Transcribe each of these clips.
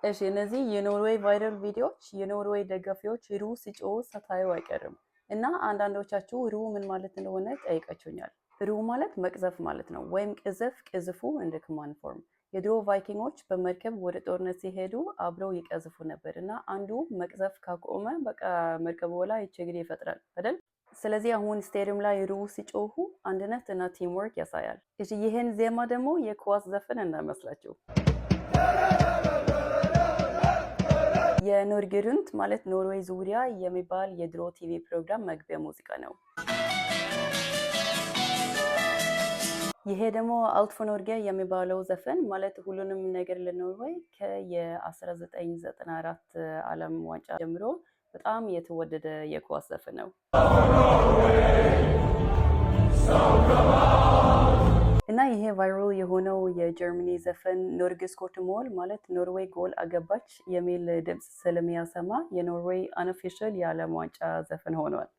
እሺ እነዚህ የኖርዌይ ቫይራል ቪዲዮዎች የኖርዌይ ደጋፊዎች ሩ ሲጮሁ ስታዩ አይቀርም እና አንዳንዶቻችሁ ሩ ምን ማለት እንደሆነ ጠይቃችሁኛል። ሩ ማለት መቅዘፍ ማለት ነው፣ ወይም ቅዘፍ፣ ቅዝፉ እንደ ኮማንድ ፎርም። የድሮ ቫይኪንጎች በመርከብ ወደ ጦርነት ሲሄዱ አብረው ይቀዝፉ ነበር እና አንዱ መቅዘፍ ካቆመ በቃ መርከቡ ላይ ችግር ይፈጥራል አይደል? ስለዚህ አሁን ስቴዲየም ላይ ሩ ሲጮሁ አንድነት እና ቲምወርክ ያሳያል። እሺ ይህን ዜማ ደግሞ የኳስ ዘፈን እንዳይመስላችሁ። የኖርጌሩንት ማለት ኖርዌይ ዙሪያ የሚባል የድሮ ቲቪ ፕሮግራም መግቢያ ሙዚቃ ነው። ይሄ ደግሞ አልት ፎር ኖርጌ የሚባለው ዘፈን ማለት ሁሉንም ነገር ለኖርዌይ ከየ1994 ዓለም ዋንጫ ጀምሮ በጣም የተወደደ የኳስ ዘፈን ነው። እና ይሄ ቫይራል የሆነው የጀርመኒ ዘፈን ኖርጌ ስኮርት ሞል ማለት ኖርዌይ ጎል አገባች የሚል ድምፅ ስለሚያሰማ የኖርዌይ አንኦፊሻል የዓለም ዋንጫ ዘፈን ሆኗል።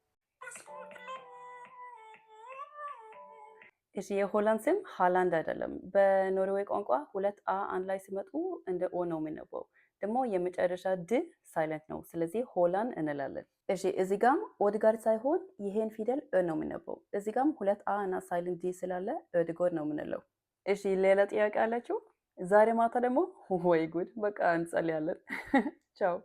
እሺ የሆላንድ ስም ሃላንድ አይደለም። በኖርዌይ ቋንቋ ሁለት አ አንድ ላይ ሲመጡ እንደ ኦ ነው የሚነበው። ደግሞ የመጨረሻ ድ ሳይለንት ነው። ስለዚህ ሆላንድ እንላለን። እሺ እዚህ ጋም ኦድጋርድ ሳይሆን ይሄን ፊደል እ ነው የምንነበው። እዚህ ጋም ሁለት አ እና ሳይለንት ዲ ስላለ ኦድጋርድ ነው የምንለው። እሺ ሌላ ጥያቄ አላችሁ? ዛሬ ማታ ደግሞ ወይ ጉድ በቃ እንጸልያለን። ቻው